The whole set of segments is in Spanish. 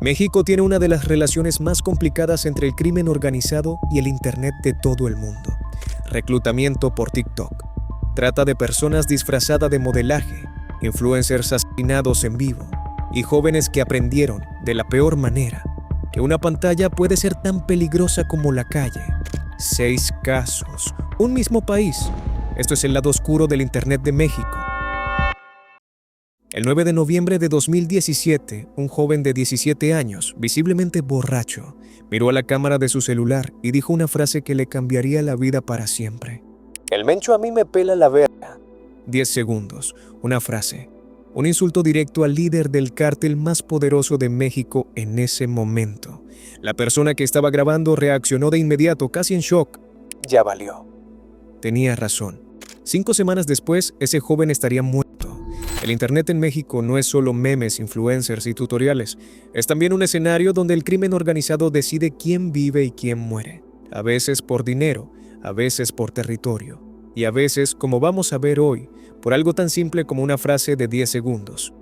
México tiene una de las relaciones más complicadas entre el crimen organizado y el Internet de todo el mundo. Reclutamiento por TikTok. Trata de personas disfrazadas de modelaje, influencers asesinados en vivo y jóvenes que aprendieron, de la peor manera, que una pantalla puede ser tan peligrosa como la calle. 6 casos, un mismo país. Esto es el lado oscuro del Internet de México. El 9 de noviembre de 2017, un joven de 17 años, visiblemente borracho, miró a la cámara de su celular y dijo una frase que le cambiaría la vida para siempre. El Mencho a mí me pela la verga. 10 segundos, una frase, un insulto directo al líder del cártel más poderoso de México en ese momento. La persona que estaba grabando reaccionó de inmediato, casi en shock. Ya valió. Tenía razón. 5 semanas después, ese joven estaría muerto. El Internet en México no es solo memes, influencers y tutoriales. Es también un escenario donde el crimen organizado decide quién vive y quién muere. A veces por dinero, a veces por territorio. Y a veces, como vamos a ver hoy, por algo tan simple como una frase de 10 segundos.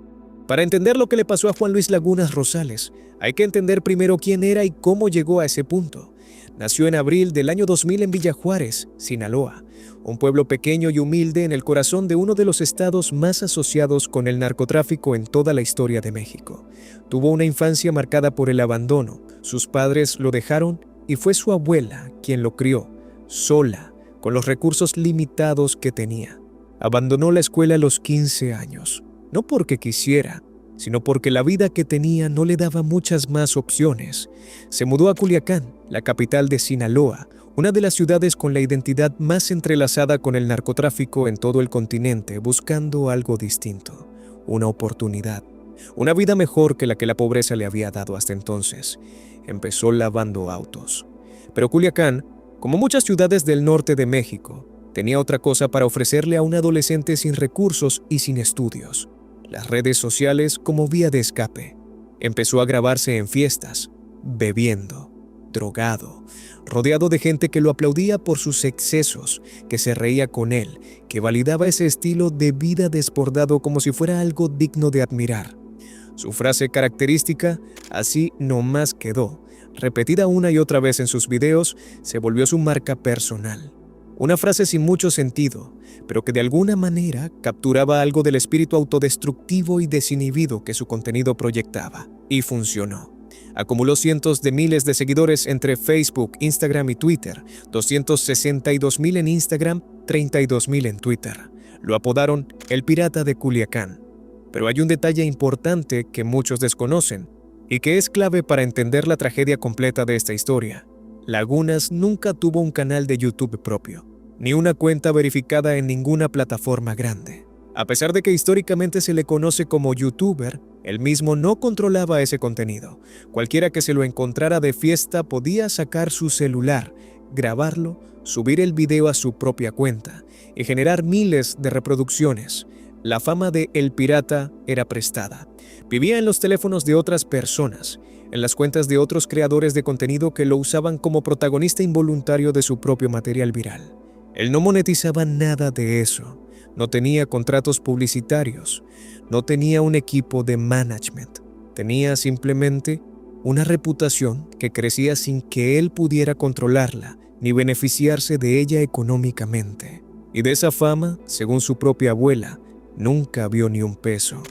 Para entender lo que le pasó a Juan Luis Lagunas Rosales, hay que entender primero quién era y cómo llegó a ese punto. Nació en abril del año 2000 en Villa Juárez, Sinaloa, un pueblo pequeño y humilde en el corazón de uno de los estados más asociados con el narcotráfico en toda la historia de México. Tuvo una infancia marcada por el abandono. Sus padres lo dejaron y fue su abuela quien lo crió, sola, con los recursos limitados que tenía. Abandonó la escuela a los 15 años, no porque quisiera, sino porque la vida que tenía no le daba muchas más opciones. Se mudó a Culiacán, la capital de Sinaloa, una de las ciudades con la identidad más entrelazada con el narcotráfico en todo el continente, buscando algo distinto, una oportunidad, una vida mejor que la pobreza le había dado hasta entonces. Empezó lavando autos. Pero Culiacán, como muchas ciudades del norte de México, tenía otra cosa para ofrecerle a un adolescente sin recursos y sin estudios: las redes sociales como vía de escape. Empezó a grabarse en fiestas, bebiendo, drogado, rodeado de gente que lo aplaudía por sus excesos, que se reía con él, que validaba ese estilo de vida desbordado como si fuera algo digno de admirar. Su frase característica, así nomás quedó, repetida una y otra vez en sus videos, se volvió su marca personal. Una frase sin mucho sentido, pero que de alguna manera capturaba algo del espíritu autodestructivo y desinhibido que su contenido proyectaba. Y funcionó. Acumuló cientos de miles de seguidores entre Facebook, Instagram y Twitter, 262,000 en Instagram, 32,000 en Twitter. Lo apodaron el Pirata de Culiacán. Pero hay un detalle importante que muchos desconocen y que es clave para entender la tragedia completa de esta historia. Lagunas nunca tuvo un canal de YouTube propio, ni una cuenta verificada en ninguna plataforma grande. A pesar de que históricamente se le conoce como youtuber, él mismo no controlaba ese contenido. Cualquiera que se lo encontrara de fiesta podía sacar su celular, grabarlo, subir el video a su propia cuenta y generar miles de reproducciones. La fama de El Pirata era prestada. Vivía en los teléfonos de otras personas, en las cuentas de otros creadores de contenido que lo usaban como protagonista involuntario de su propio material viral. Él no monetizaba nada de eso, no tenía contratos publicitarios, no tenía un equipo de management, tenía simplemente una reputación que crecía sin que él pudiera controlarla ni beneficiarse de ella económicamente. Y de esa fama, según su propia abuela, nunca vio ni un peso.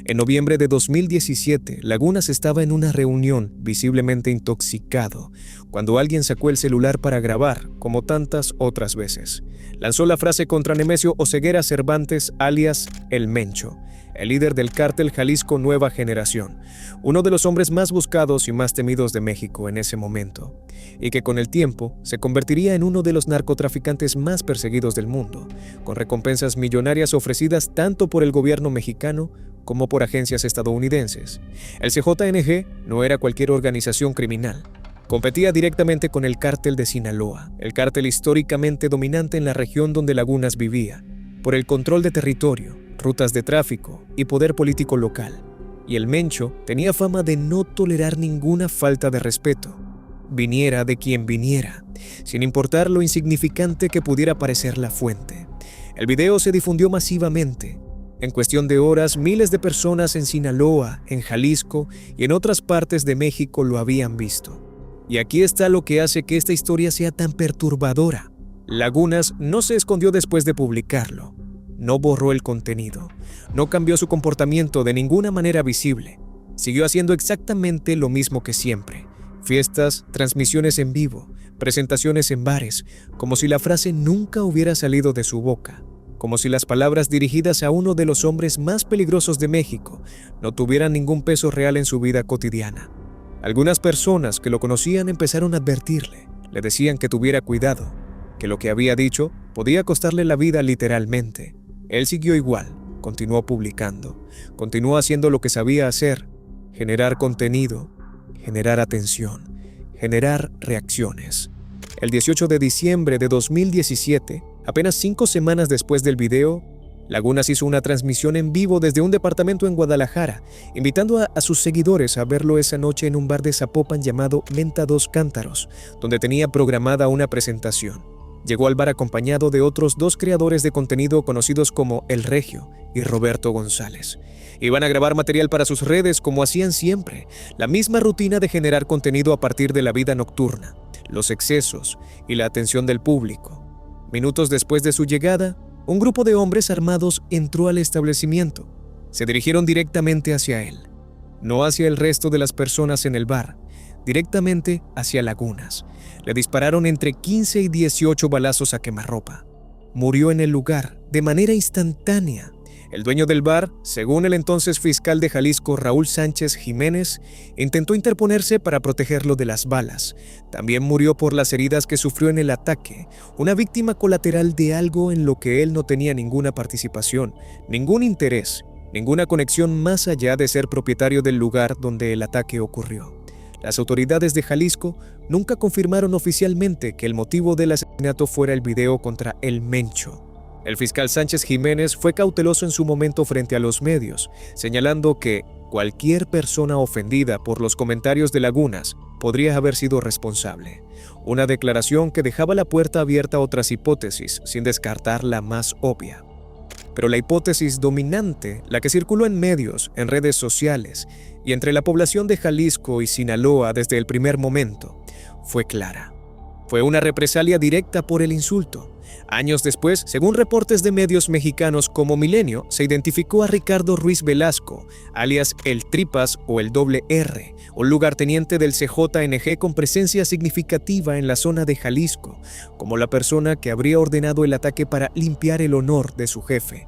En noviembre de 2017, Lagunas estaba en una reunión, visiblemente intoxicado, cuando alguien sacó el celular para grabar, como tantas otras veces. Lanzó la frase contra Nemesio Oseguera Cervantes, alias El Mencho, el líder del cártel Jalisco Nueva Generación, uno de los hombres más buscados y más temidos de México en ese momento, y que con el tiempo se convertiría en uno de los narcotraficantes más perseguidos del mundo, con recompensas millonarias ofrecidas tanto por el gobierno mexicano como por agencias estadounidenses. El CJNG no era cualquier organización criminal. Competía directamente con el cártel de Sinaloa, el cártel históricamente dominante en la región donde Lagunas vivía, por el control de territorio, rutas de tráfico y poder político local. Y el Mencho tenía fama de no tolerar ninguna falta de respeto, viniera de quien viniera, sin importar lo insignificante que pudiera parecer la fuente. El video se difundió masivamente, En cuestión de horas, miles de personas en Sinaloa, en Jalisco y en otras partes de México lo habían visto. Y aquí está lo que hace que esta historia sea tan perturbadora. Lagunas no se escondió después de publicarlo. No borró el contenido. No cambió su comportamiento de ninguna manera visible. Siguió haciendo exactamente lo mismo que siempre. Fiestas, transmisiones en vivo, presentaciones en bares, como si la frase nunca hubiera salido de su boca. Como si las palabras dirigidas a uno de los hombres más peligrosos de México no tuvieran ningún peso real en su vida cotidiana. Algunas personas que lo conocían empezaron a advertirle, le decían que tuviera cuidado, que lo que había dicho podía costarle la vida literalmente. Él siguió igual, continuó publicando, continuó haciendo lo que sabía hacer, generar contenido, generar atención, generar reacciones. El 18 de diciembre de 2017, apenas 5 semanas después del video, Lagunas hizo una transmisión en vivo desde un departamento en Guadalajara, invitando a sus seguidores a verlo esa noche en un bar de Zapopan llamado Menta Dos Cántaros, donde tenía programada una presentación. Llegó al bar acompañado de otros 2 creadores de contenido conocidos como El Regio y Roberto González. Iban a grabar material para sus redes como hacían siempre, la misma rutina de generar contenido a partir de la vida nocturna, los excesos y la atención del público. Minutos después de su llegada, un grupo de hombres armados entró al establecimiento. Se dirigieron directamente hacia él, no hacia el resto de las personas en el bar, directamente hacia Lagunas. Le dispararon entre 15 y 18 balazos a quemarropa. Murió en el lugar de manera instantánea. El dueño del bar, según el entonces fiscal de Jalisco, Raúl Sánchez Jiménez, intentó interponerse para protegerlo de las balas. También murió por las heridas que sufrió en el ataque, una víctima colateral de algo en lo que él no tenía ninguna participación, ningún interés, ninguna conexión más allá de ser propietario del lugar donde el ataque ocurrió. Las autoridades de Jalisco nunca confirmaron oficialmente que el motivo del asesinato fuera el video contra El Mencho. El fiscal Sánchez Jiménez fue cauteloso en su momento frente a los medios, señalando que cualquier persona ofendida por los comentarios de Lagunas podría haber sido responsable. Una declaración que dejaba la puerta abierta a otras hipótesis, sin descartar la más obvia. Pero la hipótesis dominante, la que circuló en medios, en redes sociales y entre la población de Jalisco y Sinaloa desde el primer momento, fue clara. Fue una represalia directa por el insulto. Años después, según reportes de medios mexicanos como Milenio, se identificó a Ricardo Ruiz Velasco, alias El Tripas o el Doble R, un lugarteniente del CJNG con presencia significativa en la zona de Jalisco, como la persona que habría ordenado el ataque para limpiar el honor de su jefe.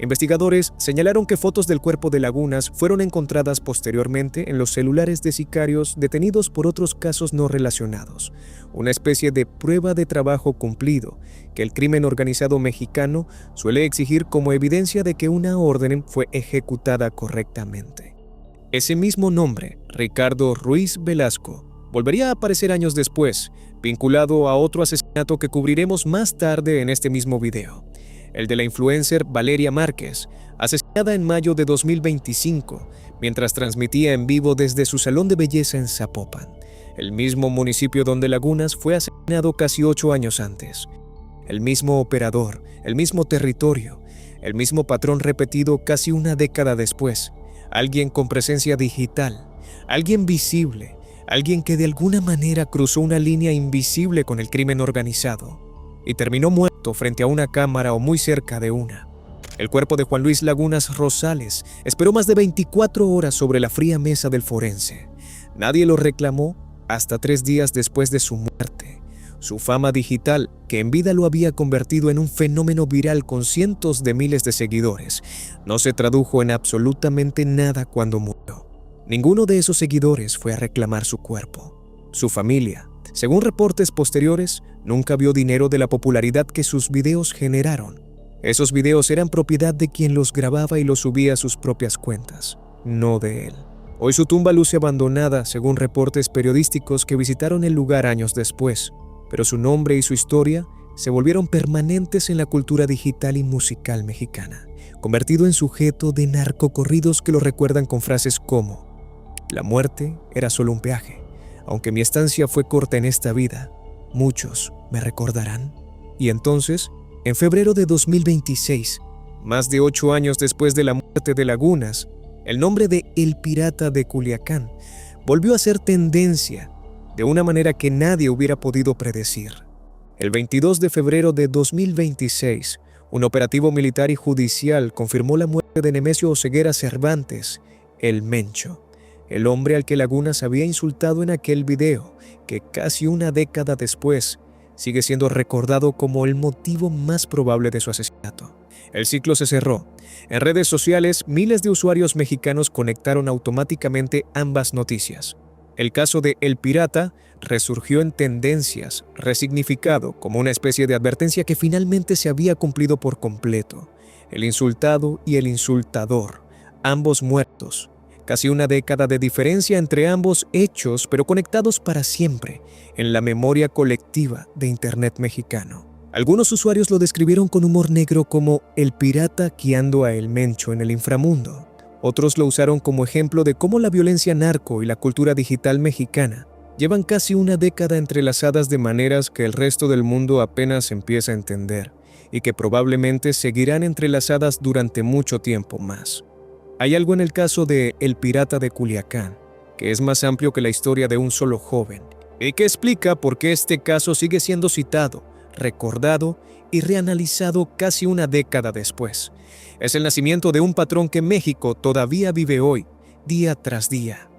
Investigadores señalaron que fotos del cuerpo de Lagunas fueron encontradas posteriormente en los celulares de sicarios detenidos por otros casos no relacionados, una especie de prueba de trabajo cumplido que el crimen organizado mexicano suele exigir como evidencia de que una orden fue ejecutada correctamente. Ese mismo nombre, Ricardo Ruiz Velasco, volvería a aparecer años después, vinculado a otro asesinato que cubriremos más tarde en este mismo video. El de la influencer Valeria Márquez, asesinada en mayo de 2025, mientras transmitía en vivo desde su salón de belleza en Zapopan, el mismo municipio donde Lagunas fue asesinado casi 8 años antes. El mismo operador, el mismo territorio, el mismo patrón repetido casi una década después. Alguien con presencia digital, alguien visible, alguien que de alguna manera cruzó una línea invisible con el crimen organizado y terminó muerto frente a una cámara o muy cerca de una. El cuerpo de Juan Luis Lagunas Rosales esperó más de 24 horas sobre la fría mesa del forense. Nadie lo reclamó hasta 3 días después de su muerte. Su fama digital, que en vida lo había convertido en un fenómeno viral con cientos de miles de seguidores, no se tradujo en absolutamente nada cuando murió. Ninguno de esos seguidores fue a reclamar su cuerpo. Su familia, según reportes posteriores, nunca vio dinero de la popularidad que sus videos generaron. Esos videos eran propiedad de quien los grababa y los subía a sus propias cuentas, no de él. Hoy su tumba luce abandonada, según reportes periodísticos que visitaron el lugar años después, pero su nombre y su historia se volvieron permanentes en la cultura digital y musical mexicana, convertido en sujeto de narcocorridos que lo recuerdan con frases como: la muerte era solo un peaje, aunque mi estancia fue corta en esta vida, muchos me recordarán. Y entonces, en febrero de 2026, Más de 8 años después de la muerte de Lagunas, el nombre de El Pirata de Culiacán volvió a ser tendencia de una manera que nadie hubiera podido predecir. El 22 de febrero de 2026, un operativo militar y judicial confirmó la muerte de Nemesio Oseguera Cervantes, el Mencho, el hombre al que Lagunas había insultado en aquel video, que casi una década después sigue siendo recordado como el motivo más probable de su asesinato. El ciclo se cerró. En redes sociales, miles de usuarios mexicanos conectaron automáticamente ambas noticias. El caso de El Pirata resurgió en tendencias, resignificado como una especie de advertencia que finalmente se había cumplido por completo. El insultado y el insultador, ambos muertos. Casi una década de diferencia entre ambos hechos, pero conectados para siempre en la memoria colectiva de Internet mexicano. Algunos usuarios lo describieron con humor negro como el pirata guiando a El Mencho en el inframundo. Otros lo usaron como ejemplo de cómo la violencia narco y la cultura digital mexicana llevan casi una década entrelazadas de maneras que el resto del mundo apenas empieza a entender y que probablemente seguirán entrelazadas durante mucho tiempo más. Hay algo en el caso de El Pirata de Culiacán que es más amplio que la historia de un solo joven y que explica por qué este caso sigue siendo citado, recordado y reanalizado casi una década después. Es el nacimiento de un patrón que México todavía vive hoy, día tras día.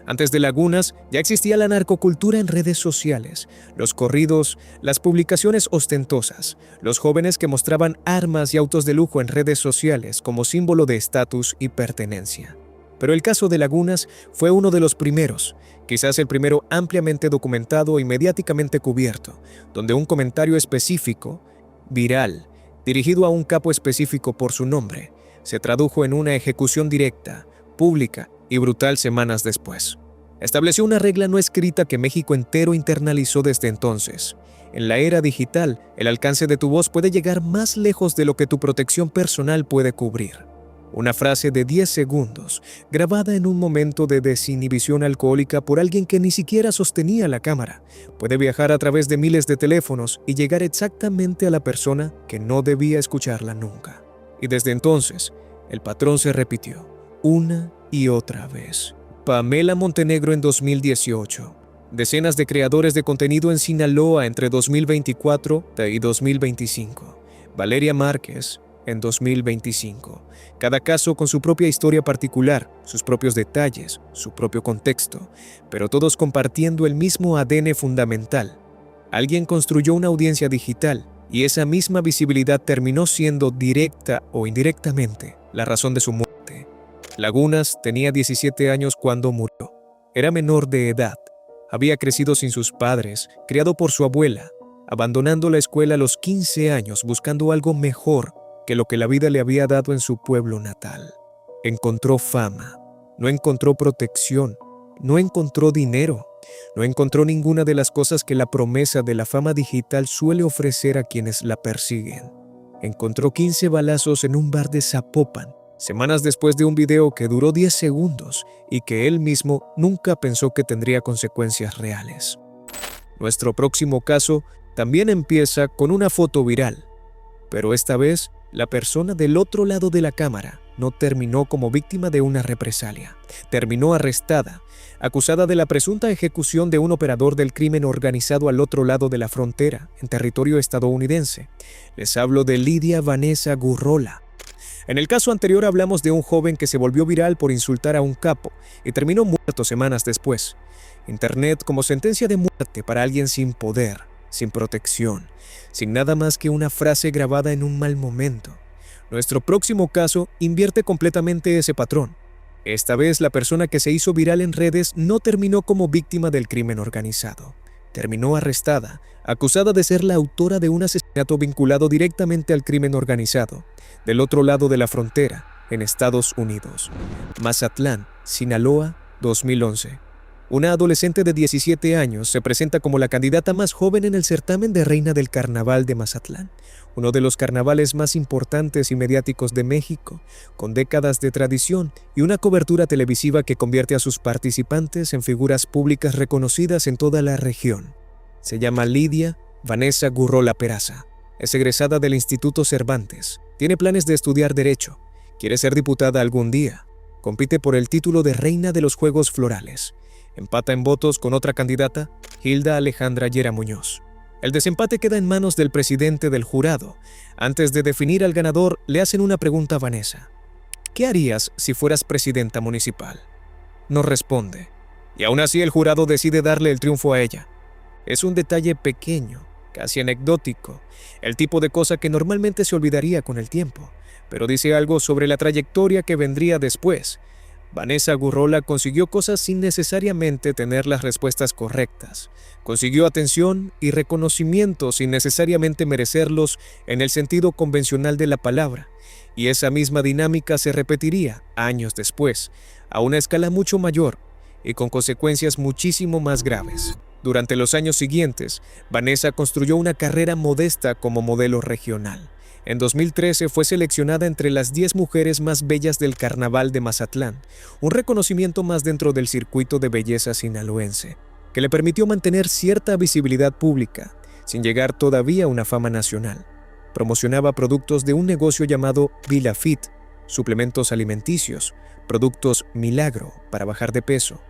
Antes de Lagunas ya existía la narcocultura en redes sociales, los corridos, las publicaciones ostentosas, los jóvenes que mostraban armas y autos de lujo en redes sociales como símbolo de estatus y pertenencia. Pero el caso de Lagunas fue uno de los primeros, quizás el primero ampliamente documentado y mediáticamente cubierto, donde un comentario específico, viral, dirigido a un capo específico por su nombre, se tradujo en una ejecución directa, pública y brutal semanas después. Estableció una regla no escrita que México entero internalizó desde entonces. En la era digital, el alcance de tu voz puede llegar más lejos de lo que tu protección personal puede cubrir. Una frase de 10 segundos, grabada en un momento de desinhibición alcohólica por alguien que ni siquiera sostenía la cámara, puede viajar a través de miles de teléfonos y llegar exactamente a la persona que no debía escucharla nunca. Y desde entonces, el patrón se repitió, una y otra vez. Pamela Montenegro en 2018. Decenas de creadores de contenido en Sinaloa entre 2024 y 2025. Valeria Márquez en 2025. Cada caso con su propia historia particular, sus propios detalles, su propio contexto, pero todos compartiendo el mismo ADN fundamental. Alguien construyó una audiencia digital y esa misma visibilidad terminó siendo directa o indirectamente la razón de su muerte. Lagunas tenía 17 años cuando murió. Era menor de edad. Había crecido sin sus padres, criado por su abuela, abandonando la escuela a los 15 años buscando algo mejor que lo que la vida le había dado en su pueblo natal. Encontró fama, no encontró protección, no encontró dinero, no encontró ninguna de las cosas que la promesa de la fama digital suele ofrecer a quienes la persiguen. Encontró 15 balazos en un bar de Zapopan, semanas después de un video que duró 10 segundos y que él mismo nunca pensó que tendría consecuencias reales. Nuestro próximo caso también empieza con una foto viral, pero esta vez la persona del otro lado de la cámara no terminó como víctima de una represalia. Terminó arrestada, acusada de la presunta ejecución de un operador del crimen organizado al otro lado de la frontera, en territorio estadounidense. Les hablo de Lidia Vanessa Gurrola. En el caso anterior hablamos de un joven que se volvió viral por insultar a un capo y terminó muerto semanas después. Internet como sentencia de muerte para alguien sin poder, sin protección, sin nada más que una frase grabada en un mal momento. Nuestro próximo caso invierte completamente ese patrón. Esta vez la persona que se hizo viral en redes no terminó como víctima del crimen organizado. Terminó arrestada, acusada de ser la autora de un asesinato vinculado directamente al crimen organizado, del otro lado de la frontera, en Estados Unidos. Mazatlán, Sinaloa, 2011. Una adolescente de 17 años se presenta como la candidata más joven en el certamen de Reina del Carnaval de Mazatlán, uno de los carnavales más importantes y mediáticos de México, con décadas de tradición y una cobertura televisiva que convierte a sus participantes en figuras públicas reconocidas en toda la región. Se llama Lidia Vanessa Gurrola Peraza. Es egresada del Instituto Cervantes, Tiene planes de estudiar Derecho. Quiere ser diputada algún día. Compite por el título de Reina de los Juegos Florales. Empata en votos con otra candidata, Hilda Alejandra Llera Muñoz. El desempate queda en manos del presidente del jurado. Antes de definir al ganador, le hacen una pregunta a Vanessa. ¿Qué harías si fueras presidenta municipal? No responde. Y aún así el jurado decide darle el triunfo a ella. Es un detalle pequeño, casi anecdótico, el tipo de cosa que normalmente se olvidaría con el tiempo, pero dice algo sobre la trayectoria que vendría después. Vanessa Gurrola consiguió cosas sin necesariamente tener las respuestas correctas. Consiguió atención y reconocimiento sin necesariamente merecerlos en el sentido convencional de la palabra, y esa misma dinámica se repetiría años después, a una escala mucho mayor y con consecuencias muchísimo más graves. Durante los años siguientes, Vanessa construyó una carrera modesta como modelo regional. En 2013 fue seleccionada entre las 10 mujeres más bellas del Carnaval de Mazatlán, un reconocimiento más dentro del circuito de belleza sinaloense, que le permitió mantener cierta visibilidad pública, sin llegar todavía a una fama nacional. Promocionaba productos de un negocio llamado VilaFit, suplementos alimenticios, productos Milagro para bajar de peso,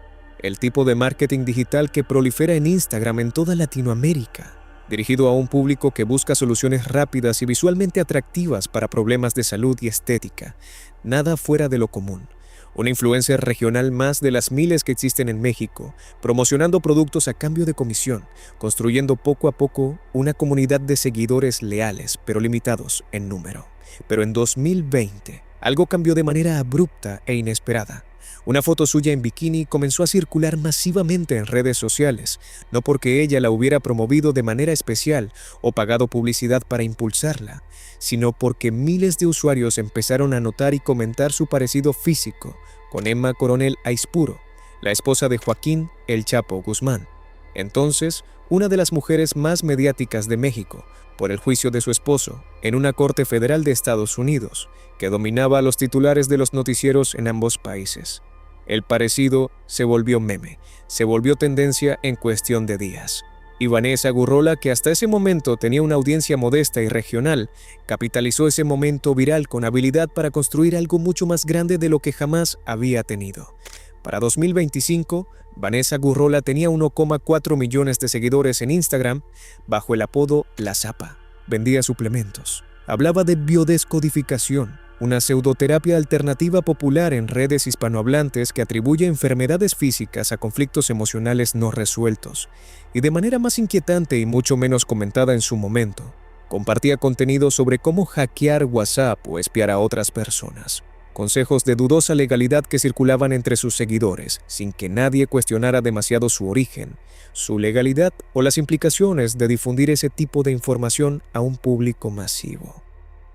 el tipo de marketing digital que prolifera en Instagram en toda Latinoamérica, dirigido a un público que busca soluciones rápidas y visualmente atractivas para problemas de salud y estética, nada fuera de lo común. Una influencer regional más de las miles que existen en México, promocionando productos a cambio de comisión, construyendo poco a poco una comunidad de seguidores leales, pero limitados en número. Pero en 2020, algo cambió de manera abrupta e inesperada. Una foto suya en bikini comenzó a circular masivamente en redes sociales, no porque ella la hubiera promovido de manera especial o pagado publicidad para impulsarla, sino porque miles de usuarios empezaron a notar y comentar su parecido físico con Emma Coronel Aispuro, la esposa de Joaquín El Chapo Guzmán, entonces una de las mujeres más mediáticas de México, por el juicio de su esposo en una corte federal de Estados Unidos, que dominaba los titulares de los noticieros en ambos países. El parecido se volvió meme, se volvió tendencia en cuestión de días. Y Vanessa Gurrola, que hasta ese momento tenía una audiencia modesta y regional, capitalizó ese momento viral con habilidad para construir algo mucho más grande de lo que jamás había tenido. Para 2025, Vanessa Gurrola tenía 1,4 millones de seguidores en Instagram bajo el apodo La Zapa. Vendía suplementos. Hablaba de biodescodificación, una pseudoterapia alternativa popular en redes hispanohablantes que atribuye enfermedades físicas a conflictos emocionales no resueltos, y de manera más inquietante y mucho menos comentada en su momento, compartía contenido sobre cómo hackear WhatsApp o espiar a otras personas. Consejos de dudosa legalidad que circulaban entre sus seguidores, sin que nadie cuestionara demasiado su origen, su legalidad o las implicaciones de difundir ese tipo de información a un público masivo.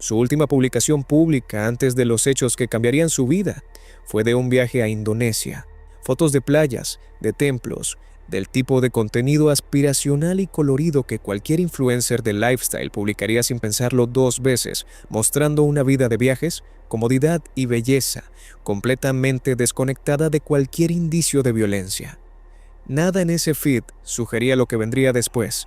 Su última publicación pública antes de los hechos que cambiarían su vida fue de un viaje a Indonesia, fotos de playas, de templos, del tipo de contenido aspiracional y colorido que cualquier influencer de lifestyle publicaría sin pensarlo dos veces, mostrando una vida de viajes, comodidad y belleza, completamente desconectada de cualquier indicio de violencia. Nada en ese feed sugería lo que vendría después,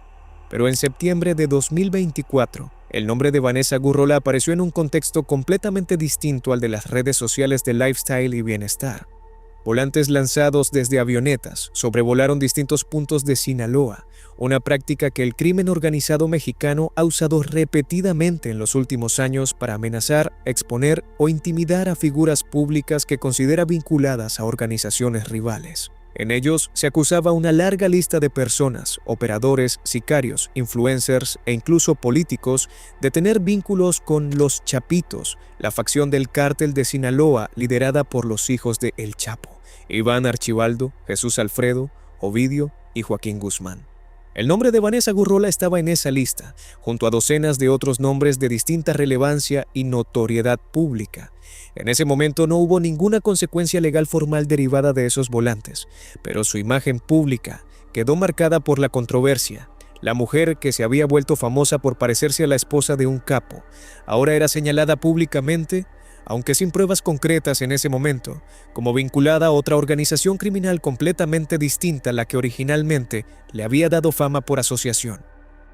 pero en septiembre de 2024, el nombre de Vanessa Gurrola apareció en un contexto completamente distinto al de las redes sociales de lifestyle y bienestar. Volantes lanzados desde avionetas sobrevolaron distintos puntos de Sinaloa, una práctica que el crimen organizado mexicano ha usado repetidamente en los últimos años para amenazar, exponer o intimidar a figuras públicas que considera vinculadas a organizaciones rivales. En ellos se acusaba una larga lista de personas, operadores, sicarios, influencers e incluso políticos de tener vínculos con los Chapitos, la facción del cártel de Sinaloa liderada por los hijos de El Chapo, Iván Archibaldo, Jesús Alfredo, Ovidio y Joaquín Guzmán. El nombre de Vanessa Gurrola estaba en esa lista, junto a docenas de otros nombres de distinta relevancia y notoriedad pública. En ese momento no hubo ninguna consecuencia legal formal derivada de esos volantes, pero su imagen pública quedó marcada por la controversia. La mujer que se había vuelto famosa por parecerse a la esposa de un capo, ahora era señalada públicamente, aunque sin pruebas concretas en ese momento, como vinculada a otra organización criminal completamente distinta a la que originalmente le había dado fama por asociación.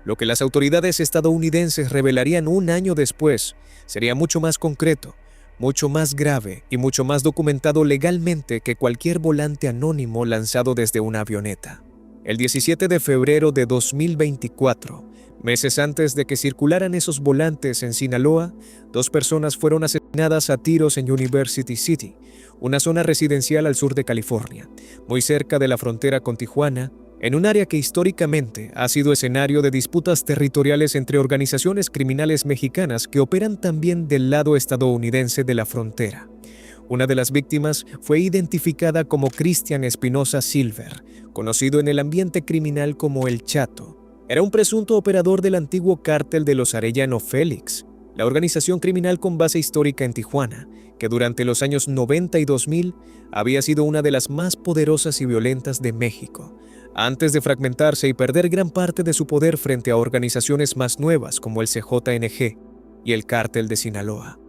Lo que las autoridades estadounidenses revelarían un año después sería mucho más concreto, mucho más grave y mucho más documentado legalmente que cualquier volante anónimo lanzado desde una avioneta. El 17 de febrero de 2024, meses antes de que circularan esos volantes en Sinaloa, 2 personas fueron asesinadas a tiros en University City, una zona residencial al sur de California, muy cerca de la frontera con Tijuana, en un área que históricamente ha sido escenario de disputas territoriales entre organizaciones criminales mexicanas que operan también del lado estadounidense de la frontera. Una de las víctimas fue identificada como Cristian Espinosa Silver, conocido en el ambiente criminal como El Chato. Era un presunto operador del antiguo cártel de los Arellano Félix, la organización criminal con base histórica en Tijuana, que durante los años 90 y 2000 había sido una de las más poderosas y violentas de México, antes de fragmentarse y perder gran parte de su poder frente a organizaciones más nuevas como el CJNG y el Cártel de Sinaloa.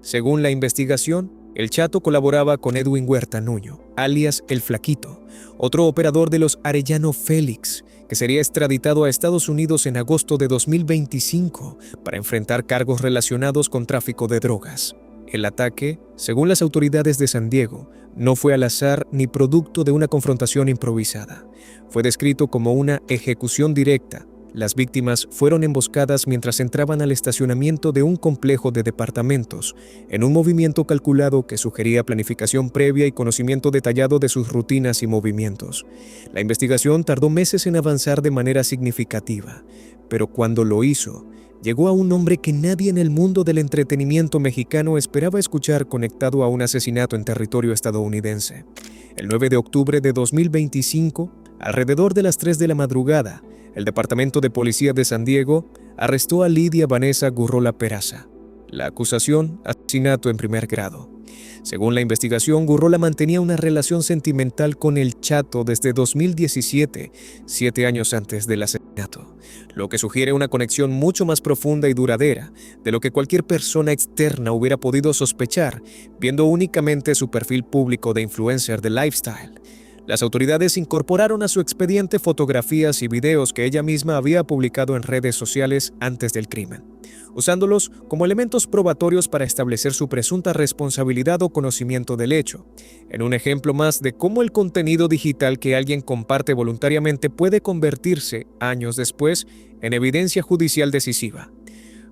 Según la investigación, El Chato colaboraba con Edwin Huerta Nuño, alias El Flaquito, otro operador de los Arellano Félix, que sería extraditado a Estados Unidos en agosto de 2025 para enfrentar cargos relacionados con tráfico de drogas. El ataque, según las autoridades de San Diego, no fue al azar ni producto de una confrontación improvisada. Fue descrito como una ejecución directa. Las víctimas fueron emboscadas mientras entraban al estacionamiento de un complejo de departamentos, en un movimiento calculado que sugería planificación previa y conocimiento detallado de sus rutinas y movimientos. La investigación tardó meses en avanzar de manera significativa, pero cuando lo hizo, llegó a un hombre que nadie en el mundo del entretenimiento mexicano esperaba escuchar conectado a un asesinato en territorio estadounidense. El 9 de octubre de 2025, alrededor de las 3 de la madrugada, el Departamento de Policía de San Diego arrestó a Lidia Vanessa Gurrola Peraza. La acusación, asesinato en primer grado. Según la investigación, Gurrola mantenía una relación sentimental con El Chato desde 2017, 7 años antes del asesinato, lo que sugiere una conexión mucho más profunda y duradera de lo que cualquier persona externa hubiera podido sospechar, viendo únicamente su perfil público de influencer de lifestyle. Las autoridades incorporaron a su expediente fotografías y videos que ella misma había publicado en redes sociales antes del crimen, usándolos como elementos probatorios para establecer su presunta responsabilidad o conocimiento del hecho, en un ejemplo más de cómo el contenido digital que alguien comparte voluntariamente puede convertirse, años después, en evidencia judicial decisiva.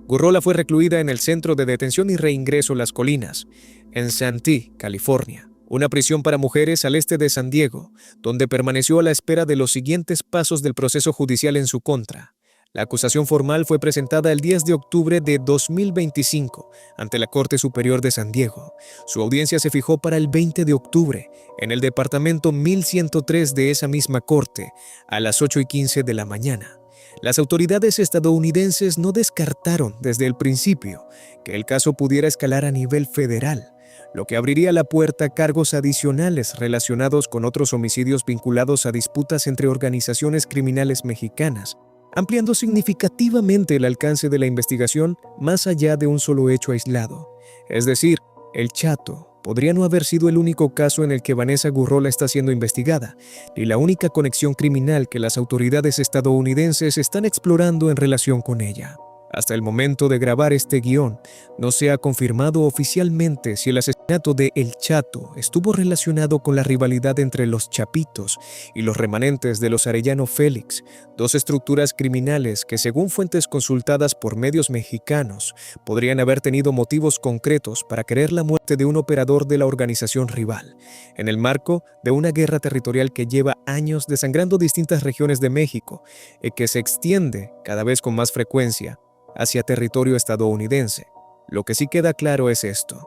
Gurrola fue recluida en el Centro de Detención y Reingreso Las Colinas, en Santee, California, una prisión para mujeres al este de San Diego, donde permaneció a la espera de los siguientes pasos del proceso judicial en su contra. La acusación formal fue presentada el 10 de octubre de 2025 ante la Corte Superior de San Diego. Su audiencia se fijó para el 20 de octubre en el departamento 1103 de esa misma corte, a las 8:15 de la mañana. Las autoridades estadounidenses no descartaron desde el principio que el caso pudiera escalar a nivel federal, lo que abriría la puerta a cargos adicionales relacionados con otros homicidios vinculados a disputas entre organizaciones criminales mexicanas, ampliando significativamente el alcance de la investigación más allá de un solo hecho aislado. Es decir, El Chato podría no haber sido el único caso en el que Vanessa Gurrola está siendo investigada, ni la única conexión criminal que las autoridades estadounidenses están explorando en relación con ella. Hasta el momento de grabar este guión, no se ha confirmado oficialmente si el asesinato de El Chato estuvo relacionado con la rivalidad entre los Chapitos y los remanentes de los Arellano Félix, 2 estructuras criminales que, según fuentes consultadas por medios mexicanos, podrían haber tenido motivos concretos para querer la muerte de un operador de la organización rival, en el marco de una guerra territorial que lleva años desangrando distintas regiones de México y que se extiende cada vez con más frecuencia hacia territorio estadounidense. Lo que sí queda claro es esto: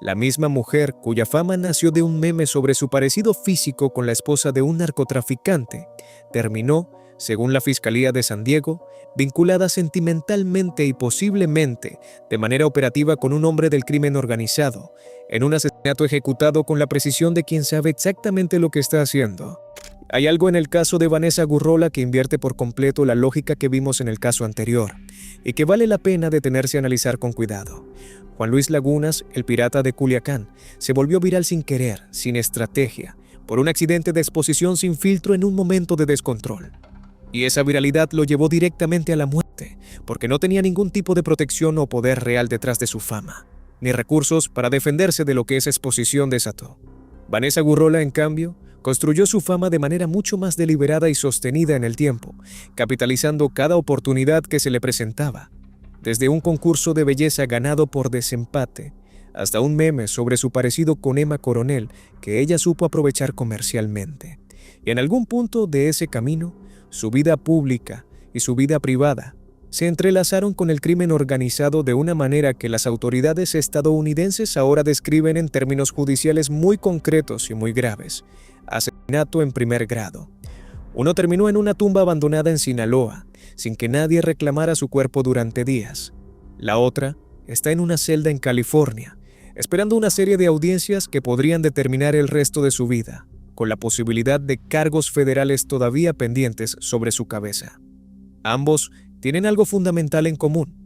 la misma mujer cuya fama nació de un meme sobre su parecido físico con la esposa de un narcotraficante, terminó, según la Fiscalía de San Diego, vinculada sentimentalmente y posiblemente de manera operativa con un hombre del crimen organizado, en un asesinato ejecutado con la precisión de quien sabe exactamente lo que está haciendo. Hay algo en el caso de Vanessa Gurrola que invierte por completo la lógica que vimos en el caso anterior y que vale la pena detenerse a analizar con cuidado. Juan Luis Lagunas, el pirata de Culiacán, se volvió viral sin querer, sin estrategia, por un accidente de exposición sin filtro en un momento de descontrol. Y esa viralidad lo llevó directamente a la muerte, porque no tenía ningún tipo de protección o poder real detrás de su fama, ni recursos para defenderse de lo que esa exposición desató. Vanessa Gurrola, en cambio, construyó su fama de manera mucho más deliberada y sostenida en el tiempo, capitalizando cada oportunidad que se le presentaba, desde un concurso de belleza ganado por desempate, hasta un meme sobre su parecido con Emma Coronel que ella supo aprovechar comercialmente. Y en algún punto de ese camino, su vida pública y su vida privada se entrelazaron con el crimen organizado de una manera que las autoridades estadounidenses ahora describen en términos judiciales muy concretos y muy graves: asesinato en primer grado. Uno terminó en una tumba abandonada en Sinaloa, sin que nadie reclamara su cuerpo durante días. La otra está en una celda en California, esperando una serie de audiencias que podrían determinar el resto de su vida, con la posibilidad de cargos federales todavía pendientes sobre su cabeza. Ambos tienen algo fundamental en común,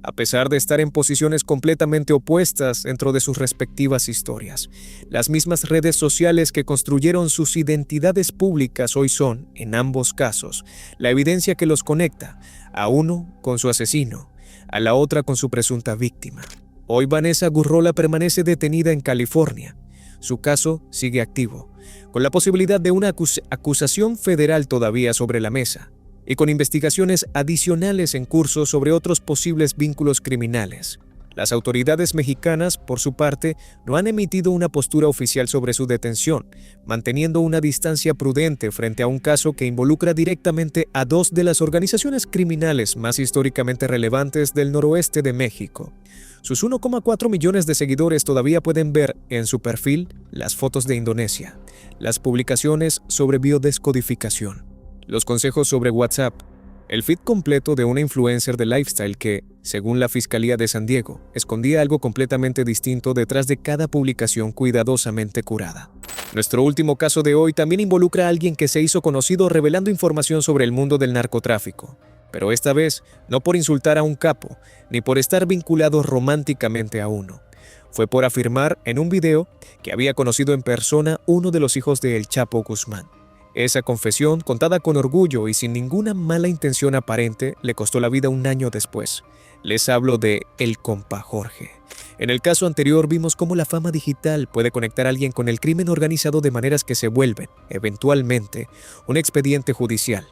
a pesar de estar en posiciones completamente opuestas dentro de sus respectivas historias. Las mismas redes sociales que construyeron sus identidades públicas hoy son, en ambos casos, la evidencia que los conecta, a uno con su asesino, a la otra con su presunta víctima. Hoy Vanessa Gurrola permanece detenida en California. Su caso sigue activo, con la posibilidad de una acusación federal todavía sobre la mesa, y con investigaciones adicionales en curso sobre otros posibles vínculos criminales. Las autoridades mexicanas, por su parte, no han emitido una postura oficial sobre su detención, manteniendo una distancia prudente frente a un caso que involucra directamente a dos de las organizaciones criminales más históricamente relevantes del noroeste de México. Sus 1,4 millones de seguidores todavía pueden ver en su perfil las fotos de Indonesia, las publicaciones sobre biodescodificación, los consejos sobre WhatsApp, el feed completo de una influencer de lifestyle que, según la Fiscalía de San Diego, escondía algo completamente distinto detrás de cada publicación cuidadosamente curada. Nuestro último caso de hoy también involucra a alguien que se hizo conocido revelando información sobre el mundo del narcotráfico, pero esta vez no por insultar a un capo, ni por estar vinculado románticamente a uno. Fue por afirmar en un video que había conocido en persona uno de los hijos de El Chapo Guzmán. Esa confesión, contada con orgullo y sin ninguna mala intención aparente, le costó la vida un año después. Les hablo de El Compa Jorge. En el caso anterior vimos cómo la fama digital puede conectar a alguien con el crimen organizado de maneras que se vuelven, eventualmente, un expediente judicial.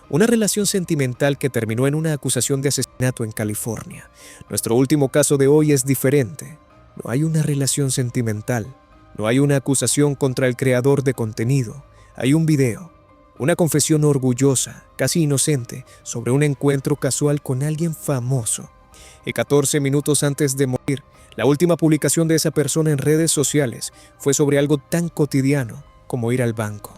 Una relación sentimental que terminó en una acusación de asesinato en California. Nuestro último caso de hoy es diferente. No hay una relación sentimental. No hay una acusación contra el creador de contenido. Hay un video, una confesión orgullosa, casi inocente, sobre un encuentro casual con alguien famoso. Y 14 minutos antes de morir, la última publicación de esa persona en redes sociales fue sobre algo tan cotidiano como ir al banco.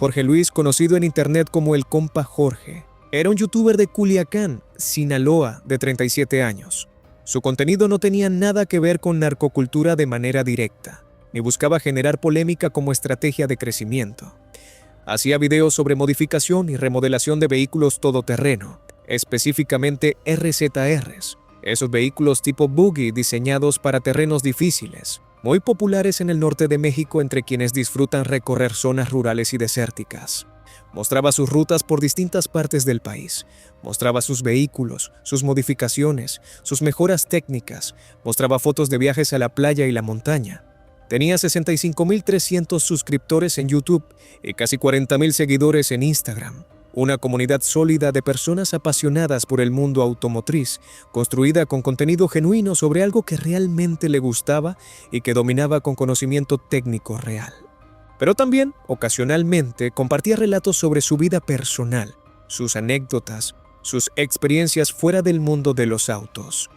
Jorge Luis, conocido en internet como El Compa Jorge, era un youtuber de Culiacán, Sinaloa, de 37 años. Su contenido no tenía nada que ver con narcocultura de manera directa, ni buscaba generar polémica como estrategia de crecimiento. Hacía videos sobre modificación y remodelación de vehículos todoterreno, específicamente RZRs, esos vehículos tipo buggy diseñados para terrenos difíciles, muy populares en el norte de México entre quienes disfrutan recorrer zonas rurales y desérticas. Mostraba sus rutas por distintas partes del país, mostraba sus vehículos, sus modificaciones, sus mejoras técnicas, mostraba fotos de viajes a la playa y la montaña. Tenía 65.300 suscriptores en YouTube y casi 40.000 seguidores en Instagram. Una comunidad sólida de personas apasionadas por el mundo automotriz, construida con contenido genuino sobre algo que realmente le gustaba y que dominaba con conocimiento técnico real. Pero también, ocasionalmente, compartía relatos sobre su vida personal, sus anécdotas, sus experiencias fuera del mundo de los autos.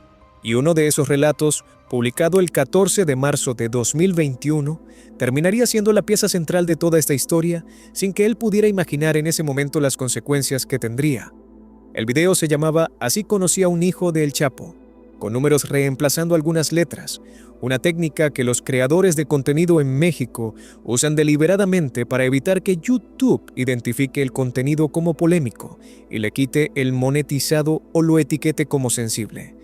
Y uno de esos relatos, publicado el 14 de marzo de 2021, terminaría siendo la pieza central de toda esta historia sin que él pudiera imaginar en ese momento las consecuencias que tendría. El video se llamaba Así conocí a un hijo de El Chapo, con números reemplazando algunas letras, una técnica que los creadores de contenido en México usan deliberadamente para evitar que YouTube identifique el contenido como polémico y le quite el monetizado o lo etiquete como sensible.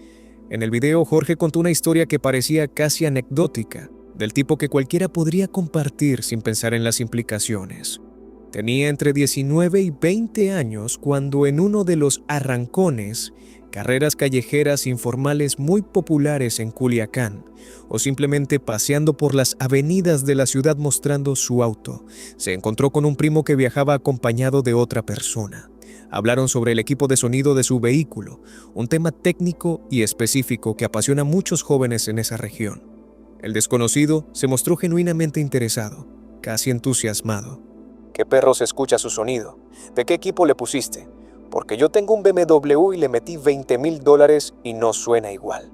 En el video, Jorge contó una historia que parecía casi anecdótica, del tipo que cualquiera podría compartir sin pensar en las implicaciones. Tenía entre 19 y 20 años cuando en uno de los arrancones, carreras callejeras informales muy populares en Culiacán, o simplemente paseando por las avenidas de la ciudad mostrando su auto, se encontró con un primo que viajaba acompañado de otra persona. Hablaron sobre el equipo de sonido de su vehículo, un tema técnico y específico que apasiona a muchos jóvenes en esa región. El desconocido se mostró genuinamente interesado, casi entusiasmado. ¿Qué perro se escucha su sonido? ¿De qué equipo le pusiste? Porque yo tengo un BMW y le metí $20,000 y no suena igual.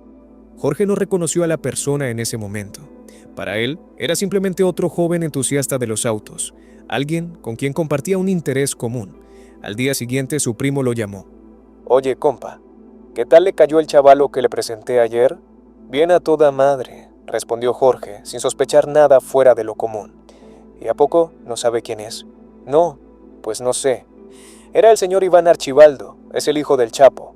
Jorge no reconoció a la persona en ese momento. Para él, era simplemente otro joven entusiasta de los autos, alguien con quien compartía un interés común. Al día siguiente, su primo lo llamó. Oye, compa, ¿qué tal le cayó el chavalo que le presenté ayer? Bien a toda madre, respondió Jorge, sin sospechar nada fuera de lo común. ¿Y a poco no sabe quién es? No, pues no sé. Era el señor Iván Archibaldo, es el hijo del Chapo.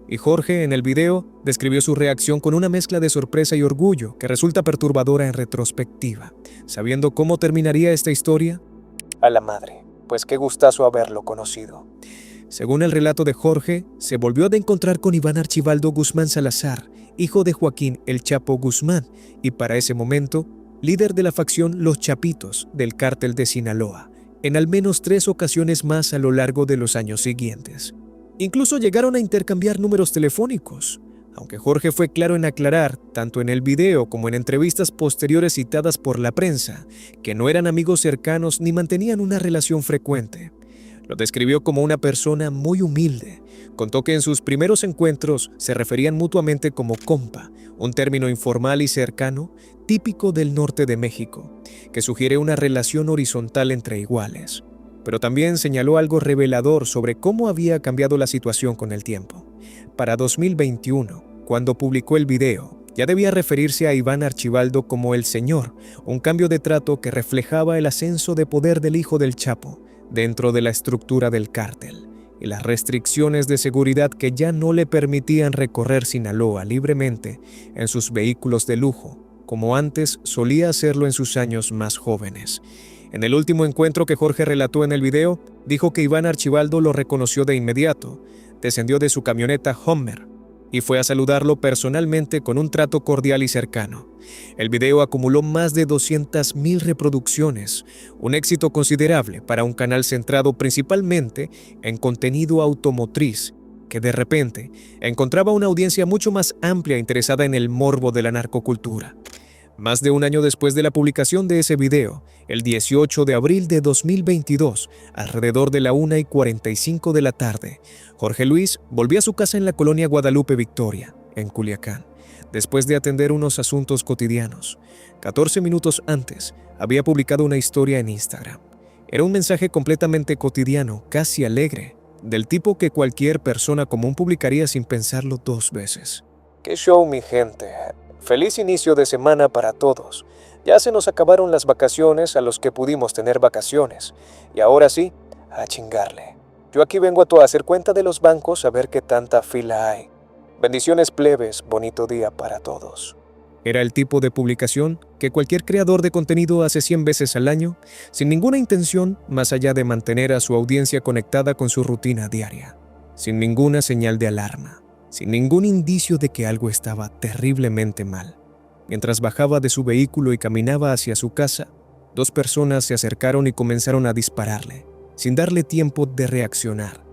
Y Jorge, en el video, describió su reacción con una mezcla de sorpresa y orgullo que resulta perturbadora en retrospectiva. Sabiendo cómo terminaría esta historia, a la madre, pues qué gustazo haberlo conocido. Según el relato de Jorge, se volvió a encontrar con Iván Archibaldo Guzmán Salazar, hijo de Joaquín El Chapo Guzmán, y para ese momento, líder de la facción Los Chapitos del cártel de Sinaloa, en al menos 3 ocasiones más a lo largo de los años siguientes. Incluso llegaron a intercambiar números telefónicos, aunque Jorge fue claro en aclarar, tanto en el video como en entrevistas posteriores citadas por la prensa, que no eran amigos cercanos ni mantenían una relación frecuente. Lo describió como una persona muy humilde. Contó que en sus primeros encuentros se referían mutuamente como compa, un término informal y cercano, típico del norte de México, que sugiere una relación horizontal entre iguales. Pero también señaló algo revelador sobre cómo había cambiado la situación con el tiempo. Para 2021, cuando publicó el video, ya debía referirse a Iván Archibaldo como el Señor, un cambio de trato que reflejaba el ascenso de poder del hijo del Chapo dentro de la estructura del cártel y las restricciones de seguridad que ya no le permitían recorrer Sinaloa libremente en sus vehículos de lujo, como antes solía hacerlo en sus años más jóvenes. En el último encuentro que Jorge relató en el video, dijo que Iván Archibaldo lo reconoció de inmediato, descendió de su camioneta Hummer y fue a saludarlo personalmente con un trato cordial y cercano. El video acumuló más de 200,000 reproducciones, un éxito considerable para un canal centrado principalmente en contenido automotriz, que de repente encontraba una audiencia mucho más amplia interesada en el morbo de la narcocultura. Más de un año después de la publicación de ese video, el 18 de abril de 2022, alrededor de la 1:45 de la tarde, Jorge Luis volvió a su casa en la colonia Guadalupe Victoria, en Culiacán, después de atender unos asuntos cotidianos. 14 minutos antes, había publicado una historia en Instagram. Era un mensaje completamente cotidiano, casi alegre, del tipo que cualquier persona común publicaría sin pensarlo 2 veces. ¡Qué show, mi gente! Feliz inicio de semana para todos. Ya se nos acabaron las vacaciones a los que pudimos tener vacaciones. Y ahora sí, a chingarle. Yo aquí vengo a hacer cuenta de los bancos a ver qué tanta fila hay. Bendiciones plebes, bonito día para todos. Era el tipo de publicación que cualquier creador de contenido hace 100 veces al año, sin ninguna intención más allá de mantener a su audiencia conectada con su rutina diaria, sin ninguna señal de alarma, sin ningún indicio de que algo estaba terriblemente mal. Mientras bajaba de su vehículo y caminaba hacia su casa, 2 personas se acercaron y comenzaron a dispararle, sin darle tiempo de reaccionar.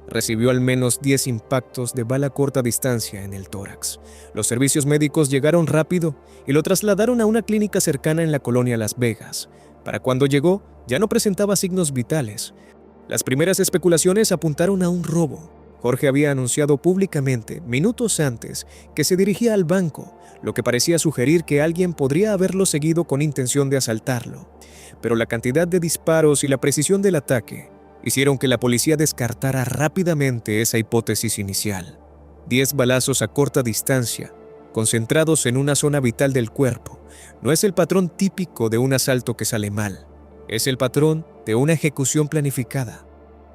Recibió al menos 10 impactos de bala a corta distancia en el tórax. Los servicios médicos llegaron rápido y lo trasladaron a una clínica cercana en la colonia Las Vegas. Para cuando llegó, ya no presentaba signos vitales. Las primeras especulaciones apuntaron a un robo. Jorge había anunciado públicamente, minutos antes, que se dirigía al banco, lo que parecía sugerir que alguien podría haberlo seguido con intención de asaltarlo. Pero la cantidad de disparos y la precisión del ataque hicieron que la policía descartara rápidamente esa hipótesis inicial. 10 balazos a corta distancia, concentrados en una zona vital del cuerpo, no es el patrón típico de un asalto que sale mal. Es el patrón de una ejecución planificada.